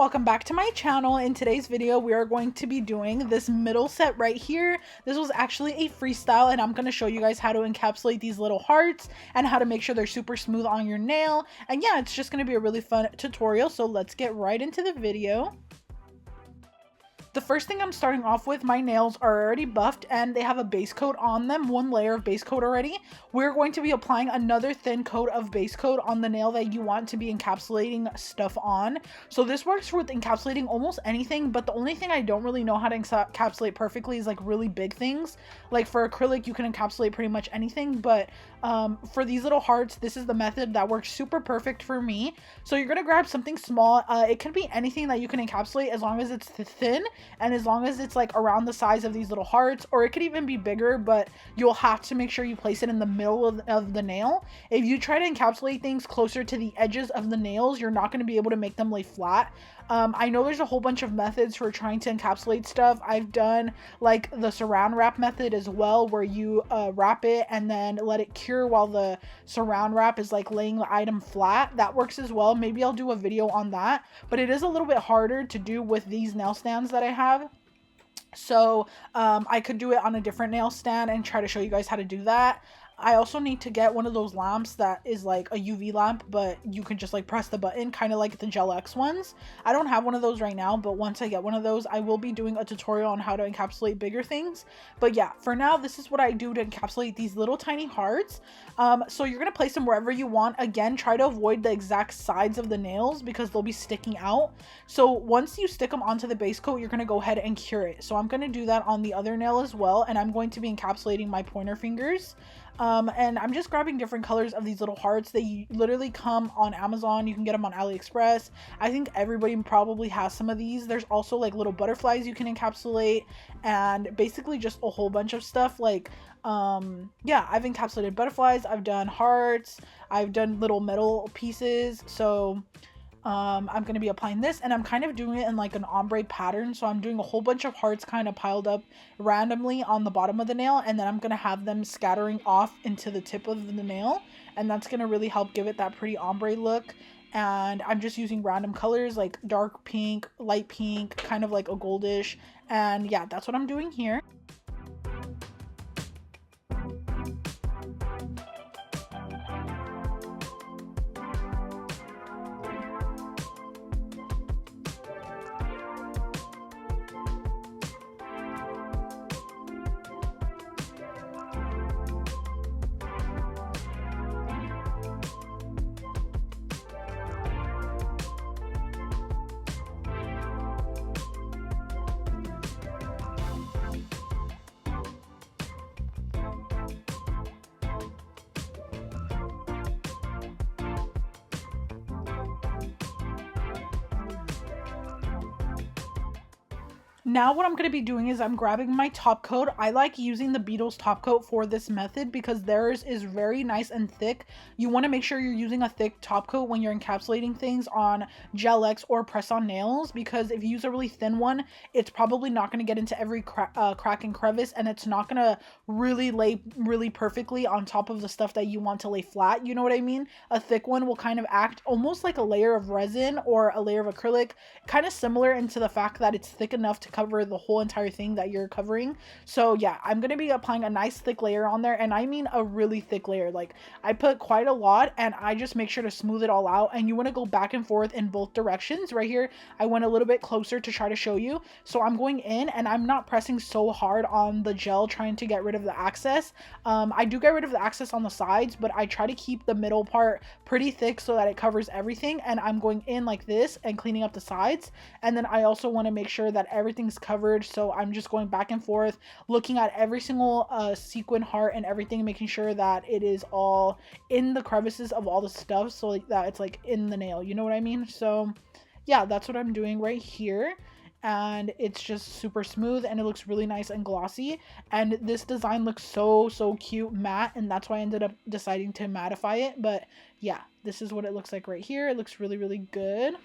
welcome back to my channel. In today's video we are going to be doing this middle set right here. This was actually a freestyle and I'm going to show you guys how to encapsulate these little hearts and how to make sure they're super smooth on your nail. And yeah, it's just going to be a really fun tutorial, so let's get right into the video. The first thing I'm starting off with, my nails are already buffed and they have a base coat on them, one layer of base coat already. We're going to be applying another thin coat of base coat on the nail that you want to be encapsulating stuff on. So this works with encapsulating almost anything, but the only thing I don't really know how to encapsulate perfectly is like really big things. Like for acrylic, you can encapsulate pretty much anything, but for these little hearts, this is the method that works super perfect for me. So you're going to grab something small. It can be anything that you can encapsulate as long as it's thin and as long as it's like around the size of these little hearts, or it could even be bigger, but you'll have to make sure you place it in the middle of the nail. If you try to encapsulate things closer to the edges of the nails, you're not going to be able to make them lay flat. I know there's a whole bunch of methods for trying to encapsulate stuff. I've done like the saran wrap method as well, where you wrap it and then let it cure while the saran wrap is like laying the item flat. That works as well. Maybe I'll do a video on that, but it is a little bit harder to do with these nail stands that I have. So I could do it on a different nail stand and try to show you guys how to do that. I also need to get one of those lamps that is like a UV lamp, but you can just like press the button, kind of like the Gelx ones. I don't have one of those right now, but once I get one of those, I will be doing a tutorial on how to encapsulate bigger things. But yeah, for now, this is what I do to encapsulate these little tiny hearts. So you're going to place them wherever you want. Again, try to avoid the exact sides of the nails because they'll be sticking out. So once you stick them onto the base coat, you're going to go ahead and cure it. So I'm going to do that on the other nail as well, and I'm going to be encapsulating my pointer fingers. And I'm just grabbing different colors of these little hearts. They literally come on Amazon. You can get them on AliExpress. I think everybody probably has some of these. There's also like little butterflies you can encapsulate, and basically just a whole bunch of stuff. Like yeah, I've encapsulated butterflies, I've done hearts, I've done little metal pieces. So I'm going to be applying this, and I'm kind of doing it in like an ombre pattern. So I'm doing a whole bunch of hearts kind of piled up randomly on the bottom of the nail, and then I'm going to have them scattering off into the tip of the nail, and that's going to really help give it that pretty ombre look. And I'm just using random colors like dark pink, light pink, kind of like a goldish, and yeah, that's what I'm doing here. Now what I'm going to be doing is I'm grabbing my top coat. I like using the Beetles top coat for this method because theirs is very nice and thick. You want to make sure you're using a thick top coat when you're encapsulating things on Gelx or press-on nails, because if you use a really thin one, it's probably not going to get into every crack and crevice, and it's not going to really lay really perfectly on top of the stuff that you want to lay flat. You know what I mean? A thick one will kind of act almost like a layer of resin or a layer of acrylic, kind of similar into the fact that it's thick enough to cover the whole entire thing that you're covering. So yeah, I'm going to be applying a nice thick layer on there, and I mean a really thick layer. Like I put quite a lot, and I just make sure to smooth it all out, and you want to go back and forth in both directions. Right here I went a little bit closer to try to show you, so I'm going in and I'm not pressing so hard on the gel trying to get rid of the excess. I do get rid of the excess on the sides, but I try to keep the middle part pretty thick so that it covers everything, and I'm going in like this and cleaning up the sides. And then I also want to make sure that everything's covered, so I'm just going back and forth looking at every single sequin heart and everything, making sure that it is all in the crevices of all the stuff, so like that it's like in the nail, you know what I mean? So yeah, that's what I'm doing right here, and it's just super smooth and it looks really nice and glossy. And this design looks so cute matte, and that's why I ended up deciding to mattify it. But yeah, this is what it looks like right here. It looks really good.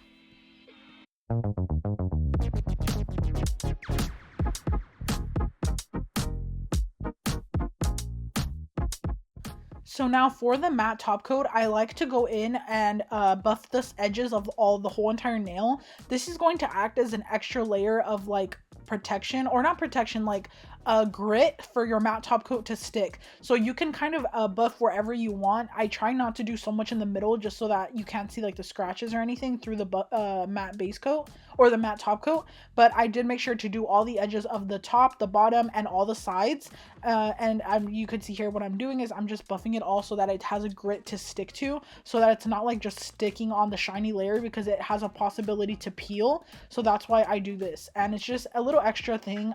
So now for the matte top coat, I like to go in and buff the edges of the whole entire nail. This is going to act as an extra layer of like protection, or not protection, like a grit for your matte top coat to stick. So you can kind of buff wherever you want. I try not to do so much in the middle just so that you can't see like the scratches or anything through the matte base coat or the matte top coat, but I did make sure to do all the edges of the top, the bottom, and all the sides. And you could see here what I'm doing is I'm just buffing it all so that it has a grit to stick to, so that it's not like just sticking on the shiny layer, because it has a possibility to peel. So that's why I do this, and it's just a little extra thing.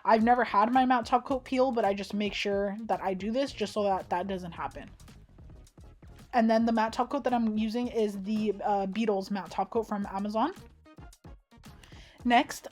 I've never had my matte top coat peel, but I just make sure that I do this just so that that doesn't happen. And then the matte top coat that I'm using is the Beetles matte top coat from Amazon. Next,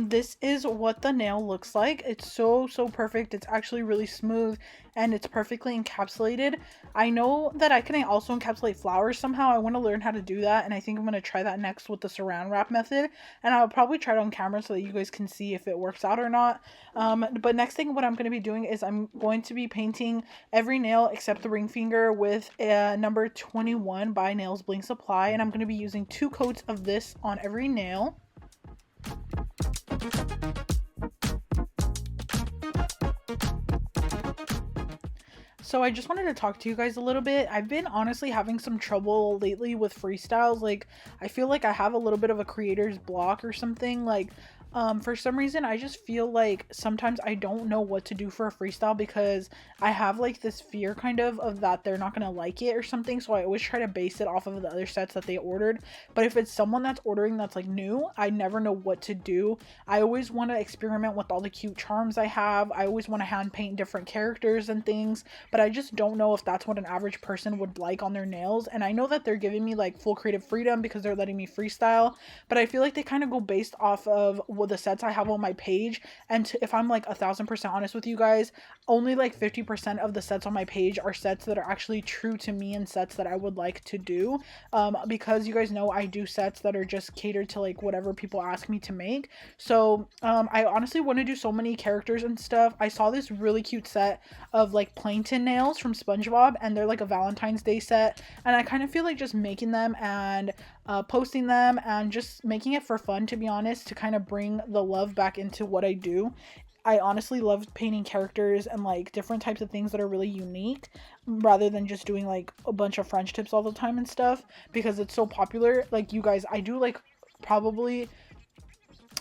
this is what the nail looks like. It's so perfect. It's actually really smooth and it's perfectly encapsulated. I know that I can also encapsulate flowers somehow. I want to learn how to do that, and I think I'm going to try that next with the saran wrap method, and I'll probably try it on camera so that you guys can see if it works out or not. But next thing, what I'm going to be doing is I'm going to be painting every nail except the ring finger with a number 21 by Nails Bling Supply, and I'm going to be using 2 coats of this on every nail. So I just wanted to talk to you guys a little bit. I've been honestly having some trouble lately with freestyles. Like, I feel like I have a little bit of a creator's block or something. Like, for some reason, I just feel like sometimes I don't know what to do for a freestyle, because I have like this fear kind of that they're not gonna like it or something. So I always try to base it off of the other sets that they ordered. But if it's someone that's ordering that's like new, I never know what to do. I always want to experiment with all the cute charms I have. I always want to hand paint different characters and things, but I just don't know if that's what an average person would like on their nails. And I know that they're giving me like full creative freedom because they're letting me freestyle, but I feel like they kind of go based off of the sets I have on my page. And if I'm like 1000% honest with you guys, only like 50% of the sets on my page are sets that are actually true to me and sets that I would like to do, because you guys know I do sets that are just catered to like whatever people ask me to make. So I honestly want to do so many characters and stuff. I saw this really cute set of like plankton nails from SpongeBob, and they're like a Valentine's Day set, and I kind of feel like just making them and posting them and just making it for fun, to be honest, to kind of bring the love back into what I do. I honestly love painting characters and like different types of things that are really unique, rather than just doing like a bunch of French tips all the time and stuff, because it's so popular. Like, you guys, I do like probably,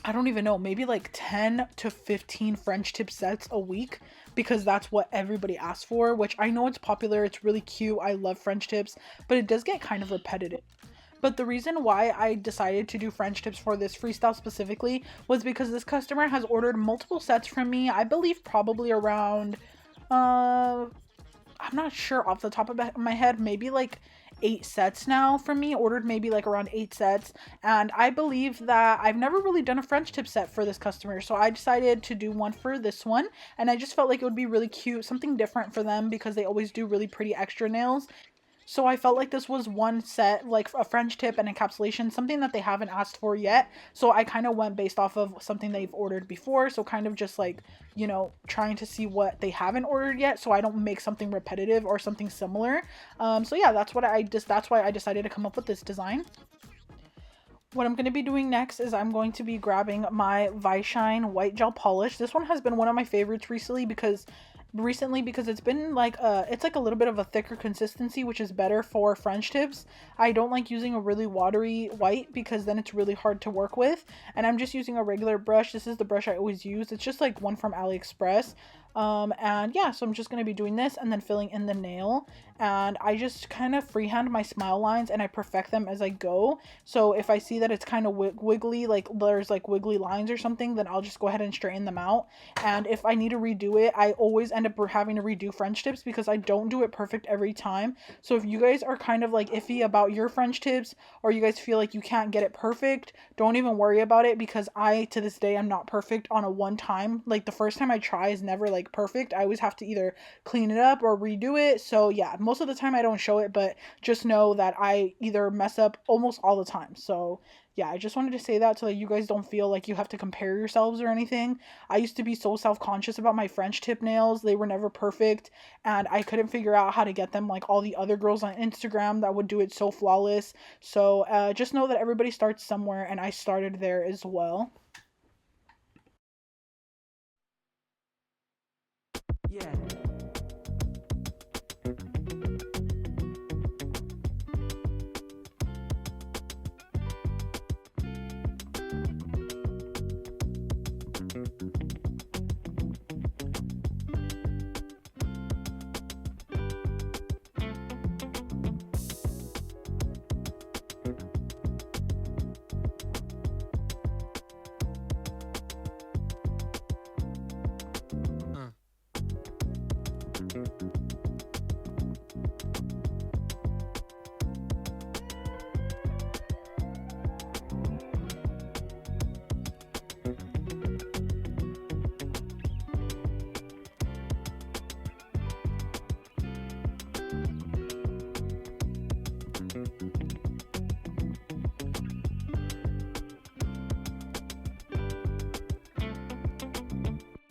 I don't even know, maybe like 10 to 15 French tip sets a week, because that's what everybody asks for, which I know it's popular, it's really cute, I love French tips, but it does get kind of repetitive. But the reason why I decided to do French tips for this freestyle specifically was because this customer has ordered multiple sets from me. I believe probably around, I'm not sure off the top of my head, maybe like 8 sets now from me, ordered maybe like around 8 sets. And I believe that I've never really done a French tip set for this customer, so I decided to do one for this one, and I just felt like it would be really cute, something different for them, because they always do really pretty extra nails. So I felt like this was one set, like a French tip and encapsulation, something that they haven't asked for yet. So I kind of went based off of something they've ordered before. So kind of just like, you know, trying to see what they haven't ordered yet, so I don't make something repetitive or something similar. So yeah, that's why I decided to come up with this design. What I'm going to be doing next is I'm going to be grabbing my Shine white gel polish. This one has been one of my favorites recently because it's been like it's like a little bit of a thicker consistency, which is better for French tips. I don't like using a really watery white because then it's really hard to work with, and I'm just using a regular brush. This is the brush I always use. It's just like one from AliExpress. And yeah, so I'm just going to be doing this and then filling in the nail, and I just kind of freehand my smile lines and I perfect them as I go. So if I see that it's kind of wiggly, like there's like wiggly lines or something, then I'll just go ahead and straighten them out. And if I need to redo it, I always end up having to redo French tips because I don't do it perfect every time. So if you guys are kind of like iffy about your French tips, or you guys feel like you can't get it perfect, don't even worry about it, because I to this day I'm not perfect on a one time. Like the first time I try is never like like perfect. I always have to either clean it up or redo it. So yeah, most of the time I don't show it, but just know that I either mess up almost all the time. So yeah, I just wanted to say that so that you guys don't feel like you have to compare yourselves or anything. I used to be so self-conscious about my French tip nails. They were never perfect, and I couldn't figure out how to get them like all the other girls on Instagram that would do it so flawless. So just know that everybody starts somewhere, and I started there as well. Yeah.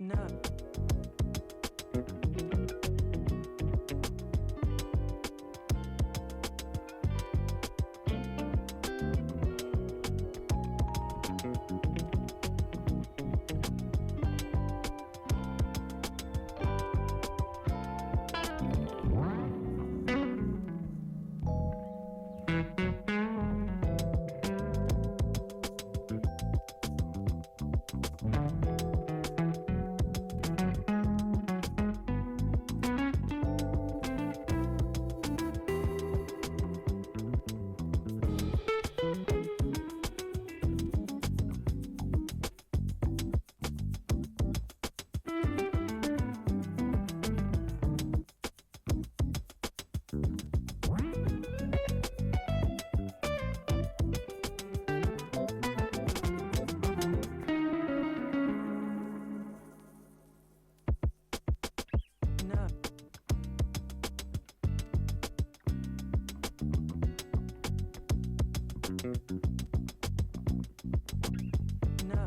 No. No. No. No.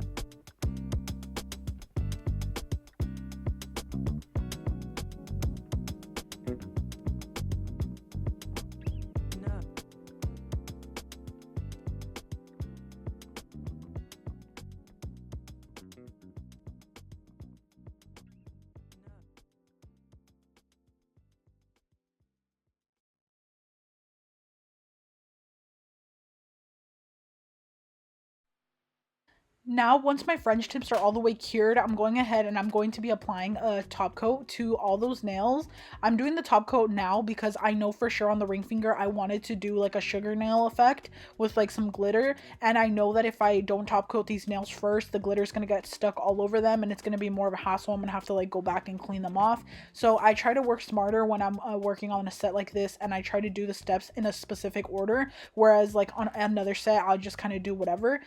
Now, once my French tips are all the way cured, I'm going ahead and I'm going to be applying a top coat to all those nails. I'm doing the top coat now because I know for sure on the ring finger I wanted to do like a sugar nail effect with like some glitter, and I know that if I don't top coat these nails first, the glitter is going to get stuck all over them and it's going to be more of a hassle. I'm going to have to like go back and clean them off. So I try to work smarter when I'm working on a set like this, and I try to do the steps in a specific order, whereas like on another set I'll just kind of do whatever,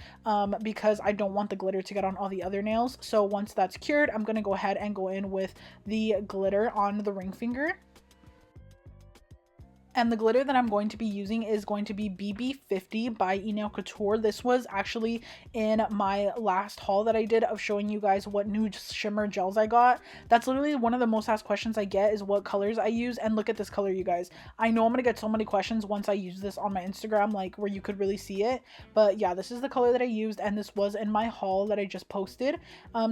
because I don't want the glitter to get on all the other nails. So once that's cured, I'm going to go ahead and go in with the glitter on the ring finger. And the glitter that I'm going to be using is going to be BB50 by enailcouture. This was actually in my last haul that I did of showing you guys what nude shimmer gels I got. That's literally one of the most asked questions I get, is what colors I use. And look at this color, you guys. I know I'm going to get so many questions once I use this on my Instagram, like where you could really see it. But yeah, this is the color that I used, and this was in my haul that I just posted.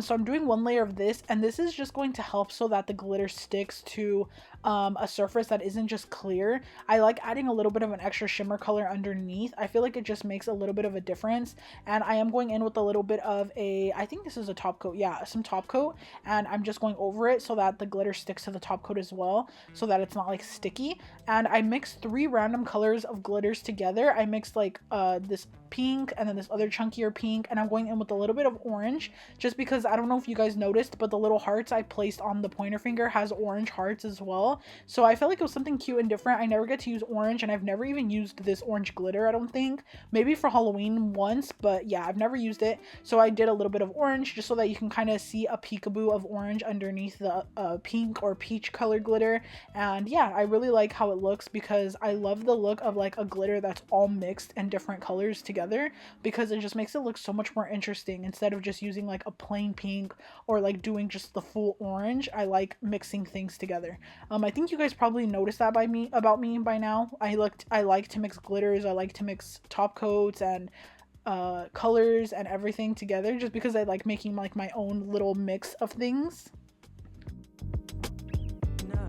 So I'm doing one layer of this, and this is just going to help so that the glitter sticks to a surface that isn't just clear. I like adding a little bit of an extra shimmer color underneath. I feel like it just makes a little bit of a difference. And I am going in with a little bit of I think this is a top coat. Yeah, some top coat. And I'm just going over it so that the glitter sticks to the top coat as well, so that it's not like sticky. And I mixed 3 random colors of glitters together. I mixed like this pink, and then this other chunkier pink, and I'm going in with a little bit of orange, just because I don't know if you guys noticed, but the little hearts I placed on the pointer finger has orange hearts as well. So I felt like it was something cute and different. I never get to use orange, and I've never even used this orange glitter, I don't think. Maybe for Halloween once, but yeah, I've never used it. So I did a little bit of orange just so that you can kind of see a peekaboo of orange underneath the pink or peach colored glitter. And yeah, I really like how it looks because I love the look of like a glitter that's all mixed and different colors together, because it just makes it look so much more interesting instead of just using like a plain pink or like doing just the full orange. I like mixing things together. I think you guys probably noticed that about me by now. I like to mix glitters, I like to mix top coats and colors and everything together, just because I like making like my own little mix of things. No.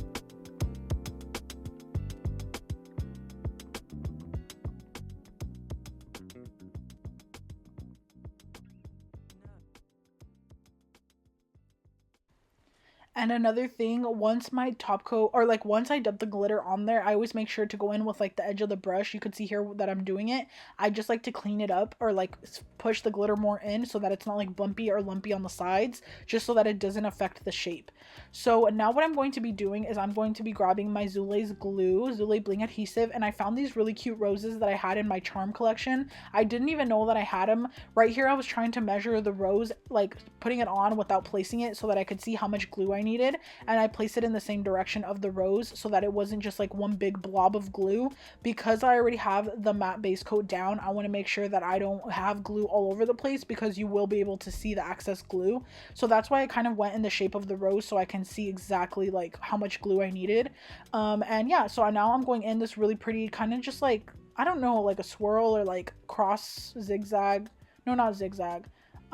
And another thing, once my top coat, or like once I dip the glitter on there, I always make sure to go in with like the edge of the brush. You could see here that I'm doing it. I just like to clean it up or like push the glitter more in so that it's not like bumpy or lumpy on the sides, just so that it doesn't affect the shape. So now what I'm going to be doing is I'm going to be grabbing my Zule's glue, Zule Bling adhesive, and I found these really cute roses that I had in my charm collection. I didn't even know that I had them. Right here I was trying to measure the rose, like putting it on without placing it so that I could see how much glue I needed, and I placed it in the same direction of the rose so that it wasn't just like one big blob of glue. Because I already have the matte base coat down, I want to make sure that I don't have glue all over the place, because you will be able to see the excess glue. So that's why I kind of went in the shape of the rose so I can see exactly like how much glue I needed. And yeah, so now I'm going in this really pretty kind of just like, I don't know, like a swirl or like cross zigzag, no, not zigzag,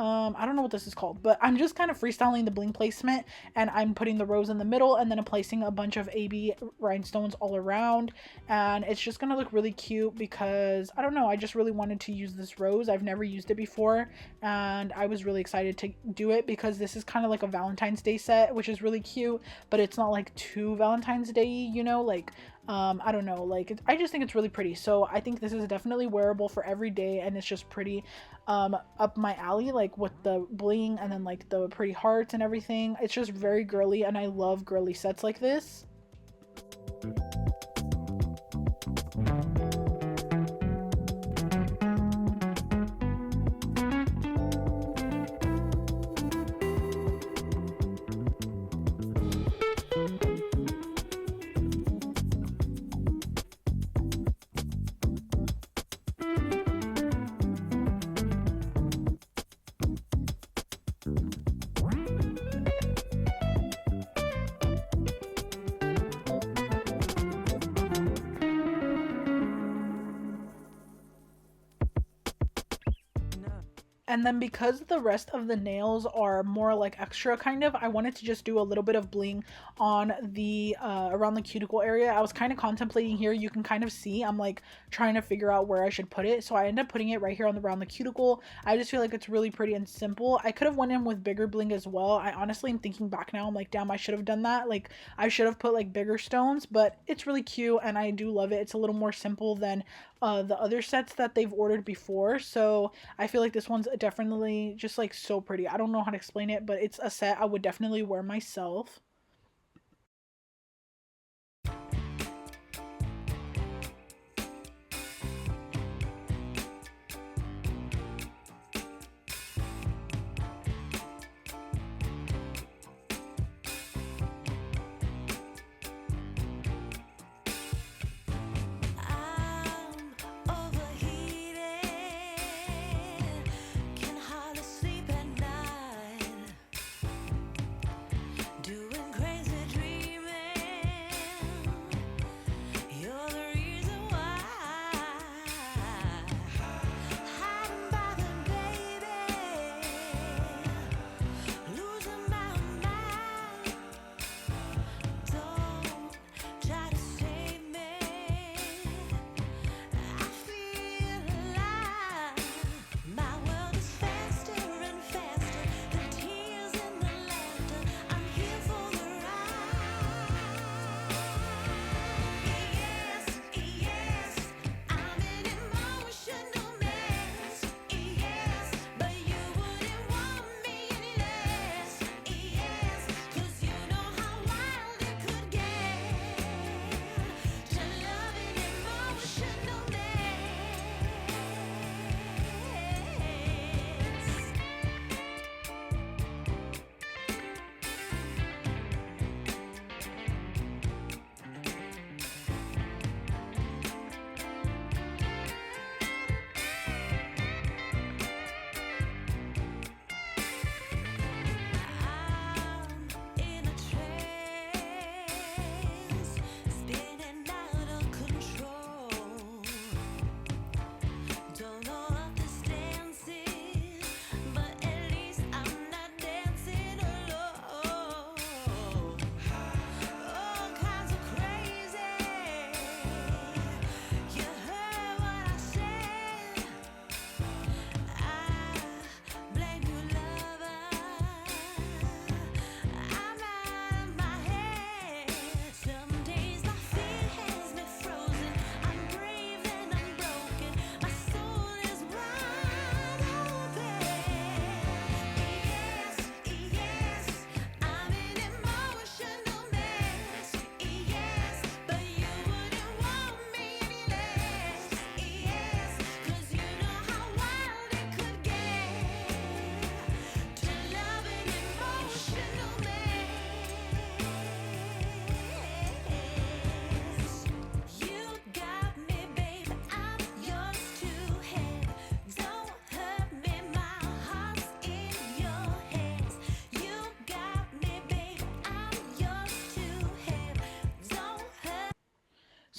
I don't know what this is called, but I'm just kind of freestyling the bling placement, and I'm putting the rose in the middle and then I'm placing a bunch of AB rhinestones all around, and it's just gonna look really cute because I don't know, I just really wanted to use this rose. I've never used it before and I was really excited to do it because this is kind of like a Valentine's Day set, which is really cute, but it's not like too Valentine's Day, you know, like I don't know, like I just think it's really pretty. So I think this is definitely wearable for every day, and it's just pretty up my alley, like with the bling and then like the pretty hearts and everything. It's just very girly, and I love girly sets like this. And then because the rest of the nails are more like extra kind of, I wanted to just do a little bit of bling on the around the cuticle area. I was kind of contemplating here. You can kind of see I'm like trying to figure out where I should put it. So I ended up putting it right here on the around the cuticle. I just feel like it's really pretty and simple. I could have went in with bigger bling as well. I honestly am thinking back now, I'm like, damn, I should have done that. Like I should have put like bigger stones, but it's really cute and I do love it. It's a little more simple than the other sets that they've ordered before. So I feel like this one's definitely just like so pretty. I don't know how to explain it, but it's a set I would definitely wear myself. Doing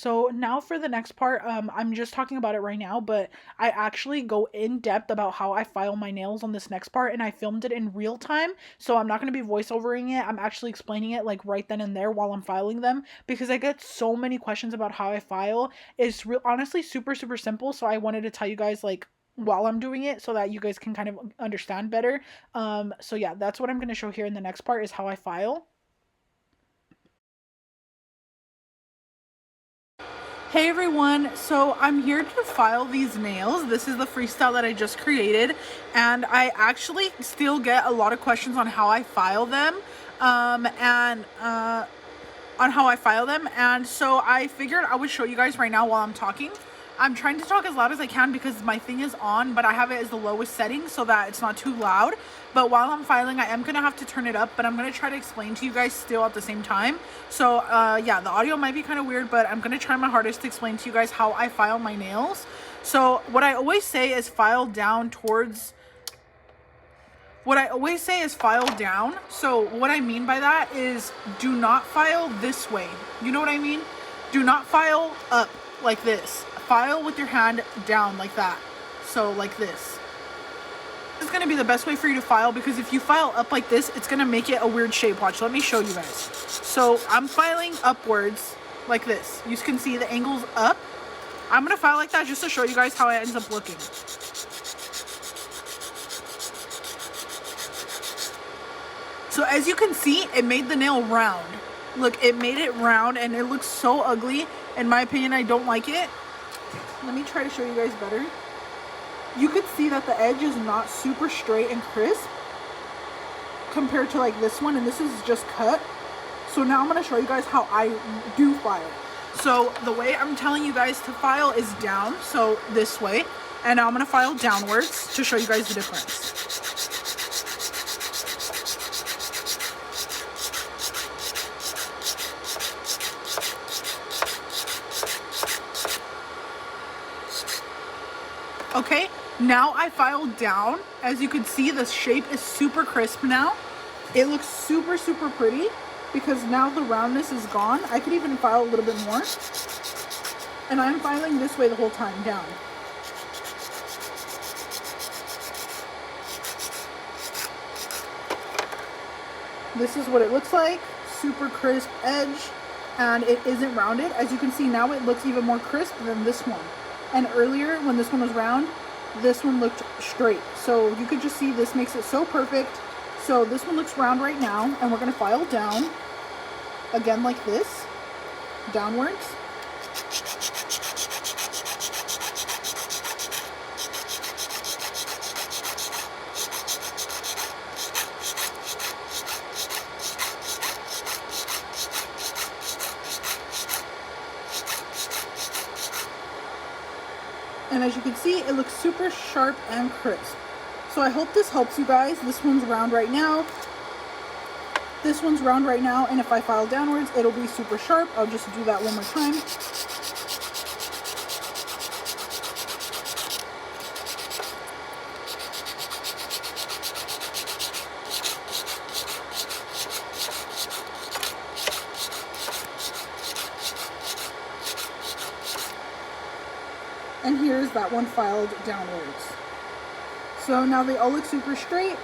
So now for the next part, I'm just talking about it right now, but I actually go in depth about how I file my nails on this next part, and I filmed it in real time. So I'm not going to be voiceovering it. I'm actually explaining it like right then and there while I'm filing them, because I get so many questions about how I file. It's honestly super, super simple. So I wanted to tell you guys like while I'm doing it so that you guys can kind of understand better. So yeah, that's what I'm going to show here in the next part is how I file. Hey everyone, so I'm here to file these nails. This is the freestyle that I just created, and I actually still get a lot of questions on how I file them, and so I figured I would show you guys right now while I'm talking. I'm trying to talk as loud as I can because my thing is on, but I have it as the lowest setting so that it's not too loud. But while I'm filing, I am gonna have to turn it up, but I'm gonna try to explain to you guys still at the same time. So yeah, the audio might be kind of weird, but I'm gonna try my hardest to explain to you guys how I file my nails. So what I always say is file down. So what I mean by that is do not file this way. You know what I mean? Do not file up like this. File with your hand down like that. So like this. This is going to be the best way for you to file, because if you file up like this, it's going to make it a weird shape. Watch, let me show you guys. So I'm filing upwards like this. You can see the angle's up. I'm going to file like that just to show you guys how it ends up looking. So as you can see, it made the nail round. Look, it made it round and it looks so ugly. In my opinion, I don't like it. Let me try to show you guys better. You could see that the edge is not super straight and crisp compared to like this one, and this is just cut. So now I'm going to show you guys how I do file. So the way I'm telling you guys to file is down, so this way, and now I'm going to file downwards to show you guys the difference. Okay, now I filed down. As you can see, the shape is super crisp now. It looks super, super pretty because now the roundness is gone. I could even file a little bit more. And I'm filing this way the whole time, down. This is what it looks like. Super crisp edge, and it isn't rounded. As you can see, now it looks even more crisp than this one. And earlier, when this one was round, this one looked straight. So you could just see this makes it so perfect. So this one looks round right now, and we're gonna file down again like this, downwards. And as you can see, it looks super sharp and crisp. So I hope this helps you guys. This one's round right now. This one's round right now, and if I file downwards, it'll be super sharp. I'll just do that one more time. And here's that one filed downwards. So now they all look super straight.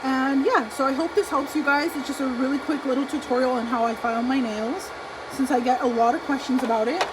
And yeah, so I hope this helps you guys. It's just a really quick little tutorial on how I file my nails, since I get a lot of questions about it.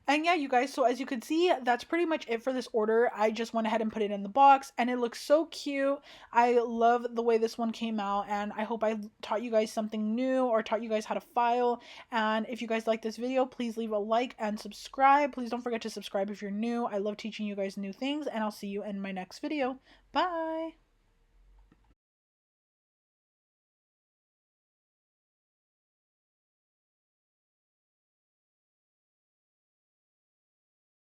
And yeah, you guys, so as you can see, that's pretty much it for this order. I just went ahead and put it in the box and it looks so cute. I love the way this one came out, and I hope I taught you guys something new or taught you guys how to file. And if you guys like this video, please leave a like and subscribe. Please don't forget to subscribe if you're new. I love teaching you guys new things, and I'll see you in my next video. Bye!